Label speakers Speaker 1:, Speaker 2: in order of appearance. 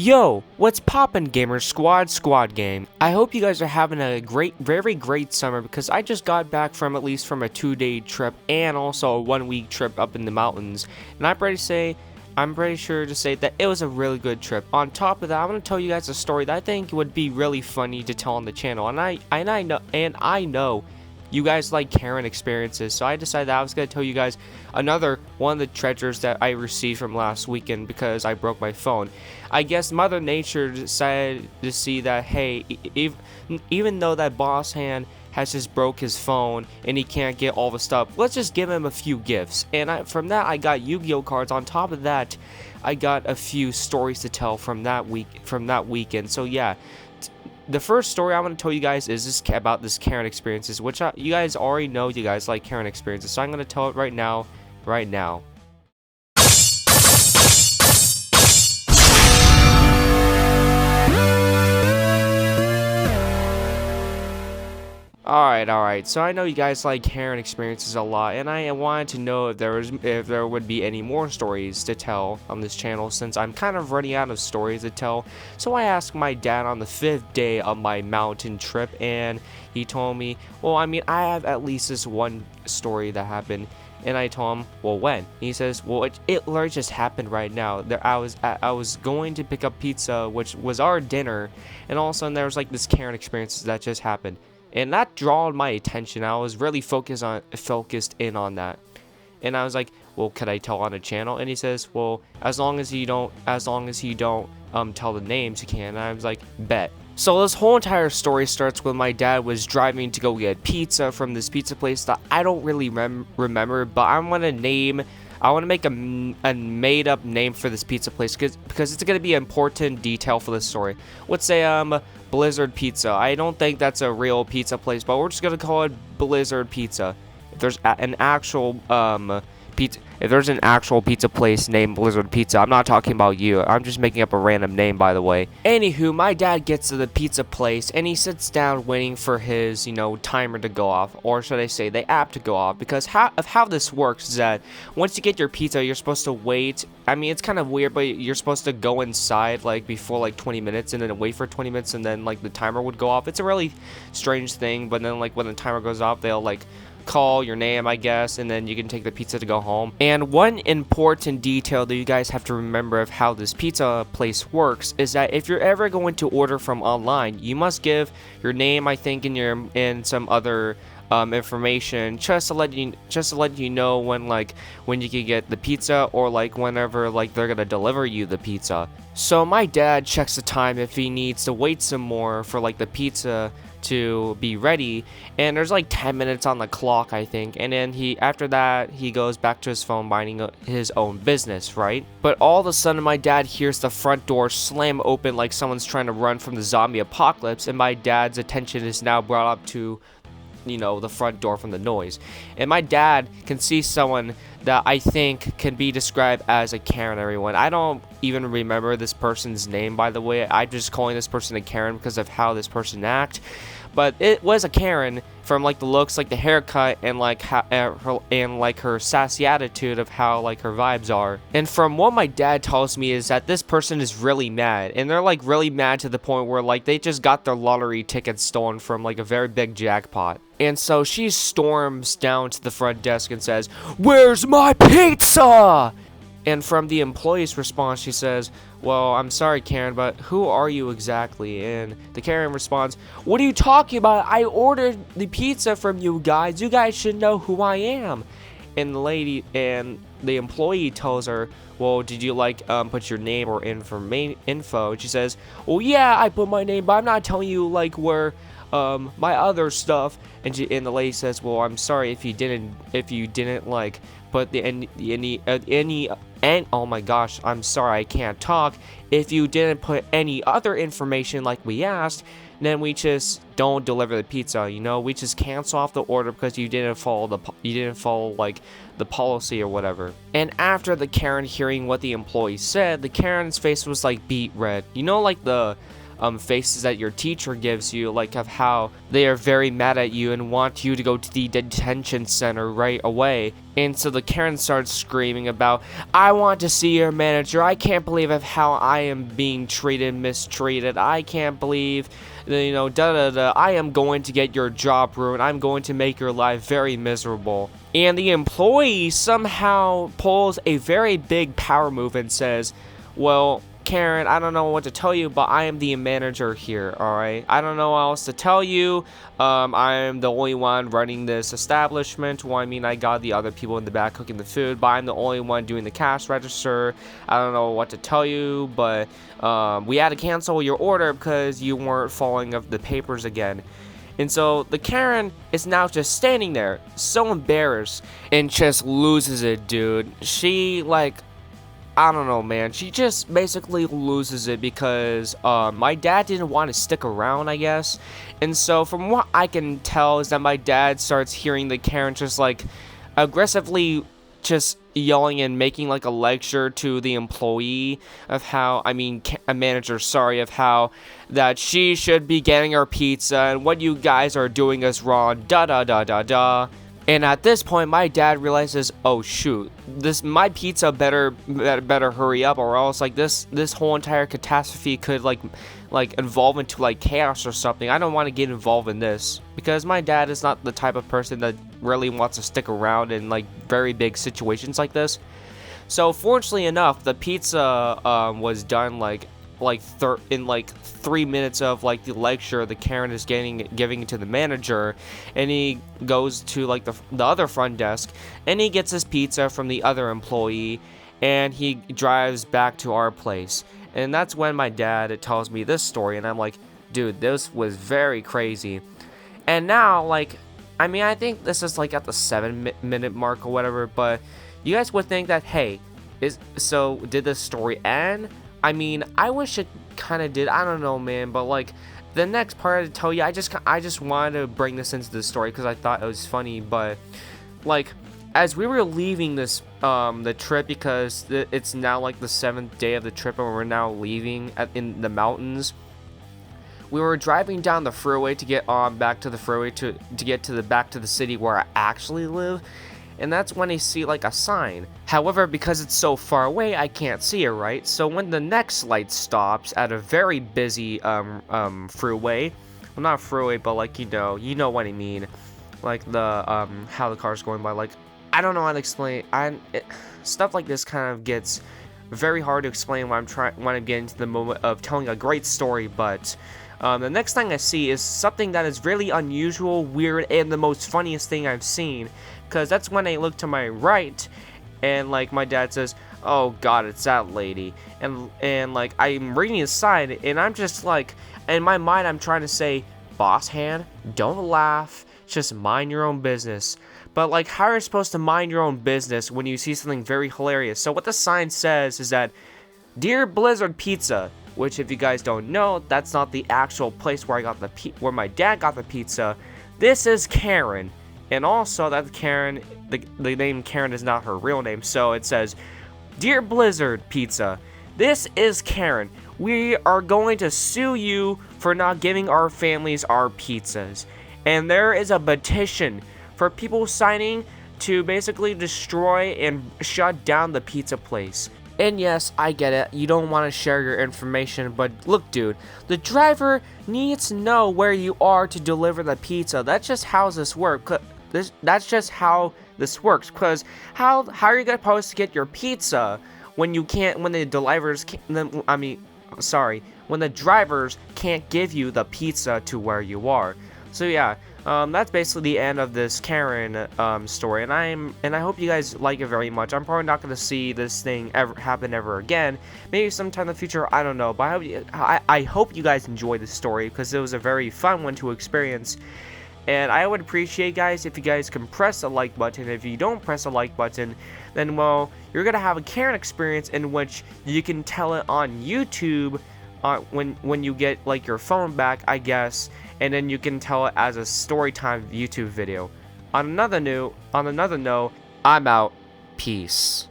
Speaker 1: Yo, what's poppin' gamer squad game? I hope you guys are having a very great summer because I just got back from a 2-day trip and also a 1-week trip up in the mountains. And I'm pretty sure to say that it was a really good trip. On top of that, I'm gonna tell you guys a story that I think would be really funny to tell on the channel. And I know you guys like Karen experiences, so I decided that I was going to tell you guys another one of the treasures that I received from last weekend because I broke my phone. I guess Mother Nature decided to see that, hey, even though that boss hand has just broke his phone and he can't get all the stuff, let's just give him a few gifts. And from that, I got Yu-Gi-Oh cards. On top of that, I got a few stories to tell from that weekend. So yeah. The first story I'm going to tell you guys is about this Karen experiences, which you guys already know you guys like Karen experiences, so I'm going to tell it right now. Alright, so I know you guys like Karen experiences a lot, and I wanted to know if there would be any more stories to tell on this channel, since I'm kind of running out of stories to tell. So I asked my dad on the 5th day of my mountain trip, and he told me, well, I mean, I have at least this one story that happened. And I told him, well, when? He says, well, it literally just happened right now. I was going to pick up pizza, which was our dinner, and all of a sudden there was like this Karen experience that just happened. And that drew my attention. I was really focused in on that. And I was like, well, could I tell on a channel? And he says, well, as long as you don't tell the names, you can. And I was like, bet. So this whole entire story starts when my dad was driving to go get pizza from this pizza place that I don't really remember, but I want to make a made-up name for this pizza place because it's going to be an important detail for this story. Let's say Blizzard Pizza. I don't think that's a real pizza place, but we're just going to call it Blizzard Pizza. If there's an actual pizza place named Blizzard Pizza, I'm not talking about you. I'm just making up a random name, by the way. Anywho, my dad gets to the pizza place and he sits down waiting for his, timer to go off, or should I say the app to go off, because how this works is that once you get your pizza, you're supposed to wait. I mean, it's kind of weird, but you're supposed to go inside before 20 minutes and then wait for 20 minutes and then the timer would go off. It's a really strange thing, but then when the timer goes off, they'll call your name, I guess, and then you can take the pizza to go home. And one important detail that you guys have to remember of how this pizza place works is that if you're ever going to order from online, you must give your name, I think, and some other information just to let you know when you can get the pizza, or whenever they're gonna deliver you the pizza. So my dad checks the time if he needs to wait some more for the pizza to be ready, and there's 10 minutes on the clock, I think, and then after that he goes back to his phone minding his own business, right? But all of a sudden my dad hears the front door slam open like someone's trying to run from the zombie apocalypse, and my dad's attention is now brought up to the front door from the noise. And my dad can see someone that I think can be described as a Karen, everyone. I don't even remember this person's name, by the way. I'm just calling this person a Karen because of how this person acts. But it was a Karen from the looks, the haircut, and her sassy attitude of how her vibes are. And from what my dad tells me is that this person is really mad, and they're really mad to the point where they just got their lottery tickets stolen from a very big jackpot. And so she storms down to the front desk and says, "Where's my pizza?" And from the employee's response, she says, "Well, I'm sorry, Karen, but who are you exactly?" And the Karen responds, "What are you talking about? I ordered the pizza from you guys. You guys should know who I am." And the employee tells her, "Well, did you put your name or info?" And she says, "Well, yeah, I put my name, but I'm not telling you where my other stuff." And the lady says, "Well, I'm sorry if you didn't put and oh my gosh, I'm sorry, I can't talk. If you didn't put any other information like we asked, then we just don't deliver the pizza. We just cancel off the order because you didn't follow the policy or whatever." And after the Karen hearing what the employee said, the Karen's face was beet red. faces that your teacher gives you, like of how they are very mad at you and want you to go to the detention center right away. And so the Karen starts screaming about, I want to see your manager. I can't believe of how I am being mistreated. I can't believe, you know, I am going to get your job ruined. I'm going to make your life very miserable. And the employee somehow pulls a very big power move and says, well, Karen, I don't know what to tell you, but I am the manager here, alright? I don't know what else to tell you. I am the only one running this establishment. Well, I mean, I got the other people in the back cooking the food, but I'm the only one doing the cash register. I don't know what to tell you, but we had to cancel your order because you weren't following up the papers again. And so the Karen is now just standing there, so embarrassed, and just loses it, dude. She, like, I don't know, man. She just basically loses it because my dad didn't want to stick around, I guess. And so from what I can tell is that my dad starts hearing the Karen just like aggressively just yelling and making like a lecture to the employee of how, I mean, a manager, sorry, of how that she should be getting her pizza and what you guys are doing is wrong, da da da da da. And at this point, my dad realizes, oh shoot, my pizza better hurry up, or else like this whole entire catastrophe could like evolve into like chaos or something. I don't want to get involved in this because my dad is not the type of person that really wants to stick around in like very big situations like this. So fortunately enough, the pizza was done in 3 minutes of like the lecture the Karen is giving it to the manager, and he goes to like the other front desk and he gets his pizza from the other employee and he drives back to our place. And that's when my dad tells me this story and I'm like, dude, this was very crazy. And now, like, I mean, I think this is like at the 7-minute mark or whatever, but you guys would think that, hey, did this story end? I mean, I wish it kind of did. I don't know, man. But like, the next part to tell you, I just wanted to bring this into the story because I thought it was funny. But like, as we were leaving this the trip, because it's now like the 7th day of the trip and we're now leaving in the mountains. We were driving down the freeway to get back to the freeway to get to back to the city where I actually live. And that's when I see like a sign. However, because it's so far away, I can't see it, right? So when the next light stops at a very busy freeway, well, not freeway, but like, you know what I mean, like the how the car's going by. Like, I don't know how to explain. Stuff like this kind of gets very hard to explain when I'm getting to the moment of telling a great story. But the next thing I see is something that is really unusual, weird, and the most funniest thing I've seen. Because that's when I look to my right, and like my dad says, "Oh God, it's that lady," and like I'm reading his sign, and I'm just like, in my mind, I'm trying to say, "Boss hand, don't laugh, just mind your own business." But like, how are you supposed to mind your own business when you see something very hilarious? So what the sign says is that, "Dear Blizzard Pizza," which, if you guys don't know, that's not the actual place where where my dad got the pizza. This is Karen. And also that Karen, the name Karen is not her real name, so it says, "Dear Blizzard Pizza, this is Karen. We are going to sue you for not giving our families our pizzas. And there is a petition for people signing to basically destroy and shut down the pizza place." And yes, I get it, you don't want to share your information, but look, dude, the driver needs to know where you are to deliver the pizza. That's just how this works. That's just how this works. Because how are you supposed to get your pizza when the drivers can't give you the pizza to where you are? So yeah, that's basically the end of this Karen story, and I hope you guys like it very much. I'm probably not going to see this thing happen ever again. Maybe sometime in the future, I don't know. But I hope you guys enjoyed this story because it was a very fun one to experience. And I would appreciate, guys, if you guys can press the like button. If you don't press the like button, then, well, you're going to have a Karen experience in which you can tell it on YouTube when you get, like, your phone back, I guess. And then you can tell it as a Storytime YouTube video. On another note, I'm out. Peace.